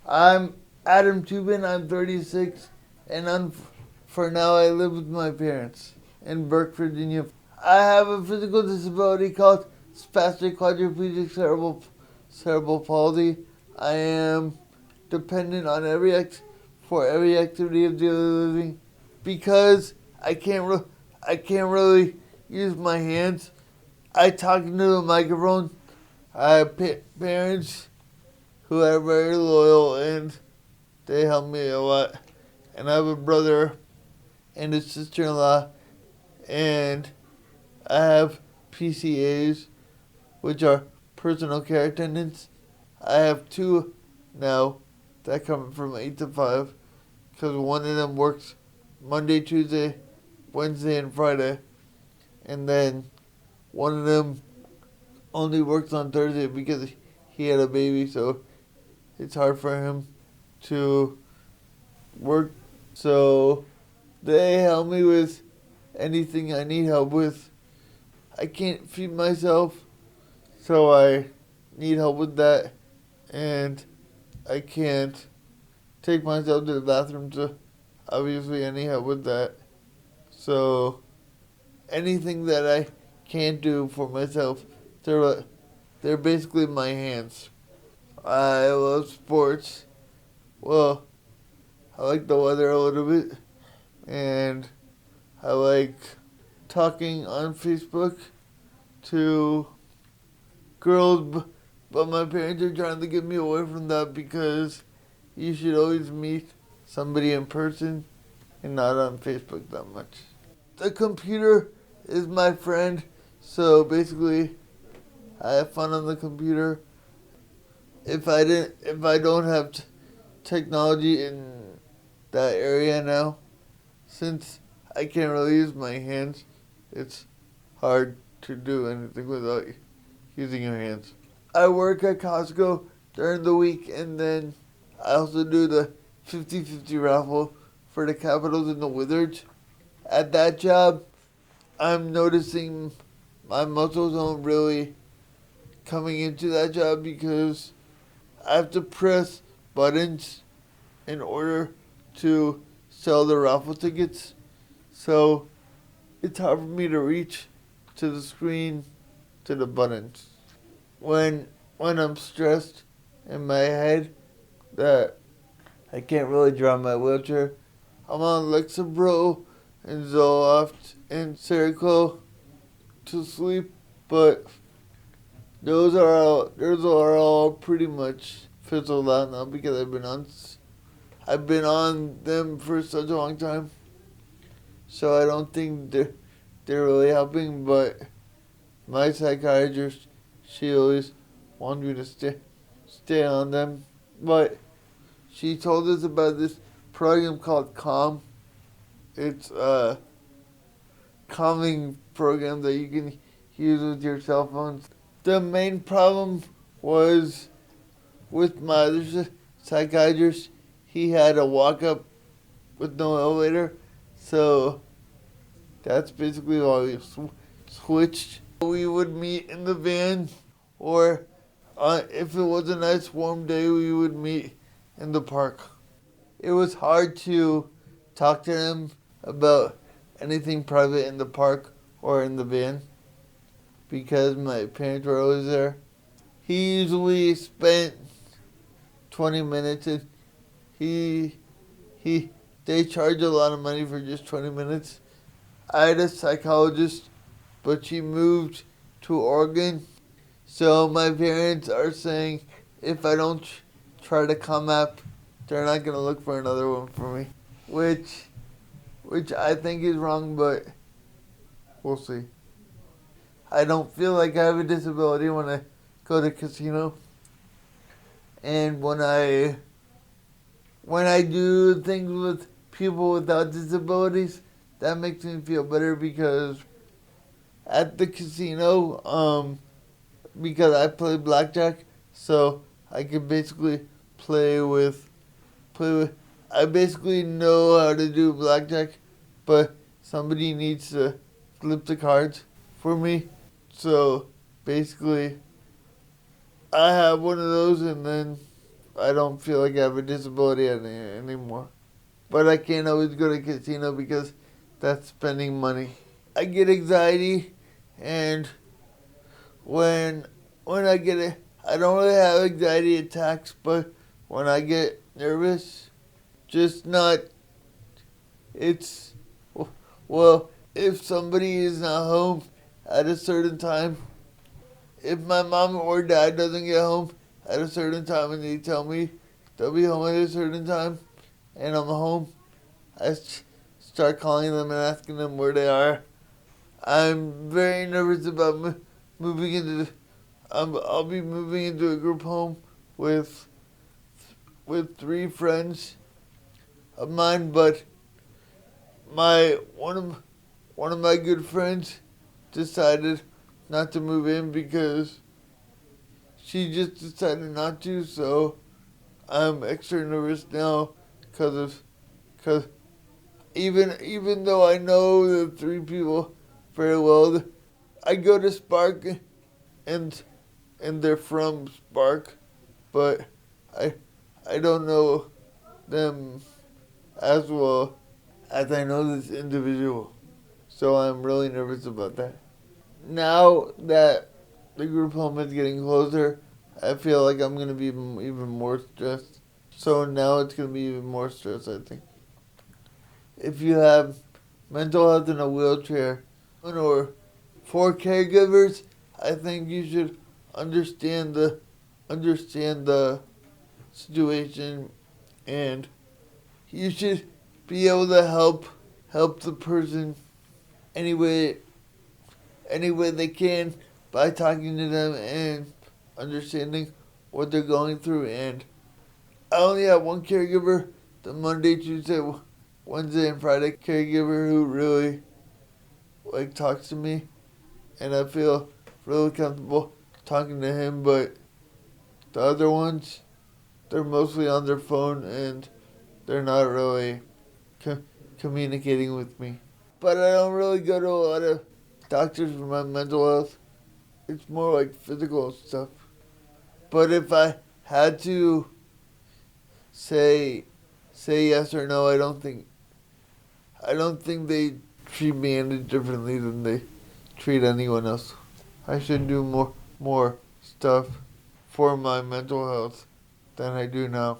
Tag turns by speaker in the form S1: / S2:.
S1: I'm Adam Tubin, I'm 36, and for now I live with my parents in Burke, Virginia. I have a physical disability called spastic quadriplegic cerebral palsy. I am dependent on for every activity of daily living because I can't really use my hands. I talk into the microphone. I have parents who are very loyal and they help me a lot. And I have a brother and a sister-in-law, and I have PCAs, which are personal care attendants. I have two now that come from 8 to 5 because one of them works Monday, Tuesday, Wednesday, and Friday. And then one of them only works on Thursday because he had a baby, so it's hard for him to work. So they help me with anything I need help with. I can't feed myself, so I need help with that. And I can't take myself to the bathroom, so obviously I need help with that. So anything that I can't do for myself, they're basically my hands. I love sports. Well, I like the weather a little bit, and I like talking on Facebook to girls, but my parents are trying to get me away from that because you should always meet somebody in person and not on Facebook that much. The computer is my friend, so basically I have fun on the computer. If I don't have technology in that area now, since I can't really use my hands, it's hard to do anything without using your hands. I work at Costco during the week, and then I also do the 50-50 raffle for the Capitals and the Wizards. At that job, I'm noticing my muscles aren't really coming into that job because I have to press buttons in order to sell the raffle tickets. So it's hard for me to reach to the screen, to the buttons. When I'm stressed in my head that I can't really drive my wheelchair, I'm on Lexapro and Zoloft and Seroquel to sleep, but those are all pretty much fizzled out now because I've been on them for such a long time. So I don't think they're really helping, but my psychiatrist, she always wants me to stay on them. But she told us about this program called Calm. It's a calming program that you can use with your cell phones. The main problem was with my other psychiatrist. He had a walk up with no elevator, so that's basically why we switched. We would meet in the van, or if it was a nice warm day, we would meet in the park. It was hard to talk to him about anything private in the park or in the van because my parents were always there. He usually spent 20 minutes, and they charge a lot of money for just 20 minutes. I had a psychologist, but she moved to Oregon. So my parents are saying if I don't try to come up, they're not going to look for another one for me. Which I think is wrong, but we'll see. I don't feel like I have a disability when I go to casino. And when I do things with people without disabilities, that makes me feel better because at the casino, because I play blackjack, so I can basically play with. I basically know how to do blackjack, but somebody needs to flip the cards for me. So basically, I have one of those, and then I don't feel like I have a disability anymore. But I can't always go to casino because that's spending money. I get anxiety, and when I get it, I don't really have anxiety attacks, but when I get nervous, just not, it's, well, if somebody is not home at a certain time, if my mom or dad doesn't get home at a certain time and they tell me they'll be home at a certain time and I'm home, I start calling them and asking them where they are. I'm very nervous about moving into. I'll be moving into a group home with 3 friends of mine, but one of my good friends decided not to move in because she just decided not to. So I'm extra nervous now because even though I know the 3 people very well, I go to Spark and they're from Spark, but I don't know them as well as I know this individual. So I'm really nervous about that. Now that the group home is getting closer, I feel like I'm going to be even more stressed. So now it's going to be even more stress, I think. If you have mental health in a wheelchair or for caregivers, I think you should understand the situation, and you should be able to help the person any way they can by talking to them and understanding what they're going through. And I only have one caregiver, the Monday, Tuesday, Wednesday, and Friday caregiver who really talks to me, and I feel really comfortable talking to him. But the other ones, they're mostly on their phone and they're not really communicating with me. But I don't really go to a lot of doctors for my mental health. It's more like physical stuff. But if I had to say yes or no, I don't think they treat me any differently than they treat anyone else. I should do more stuff for my mental health than I do now.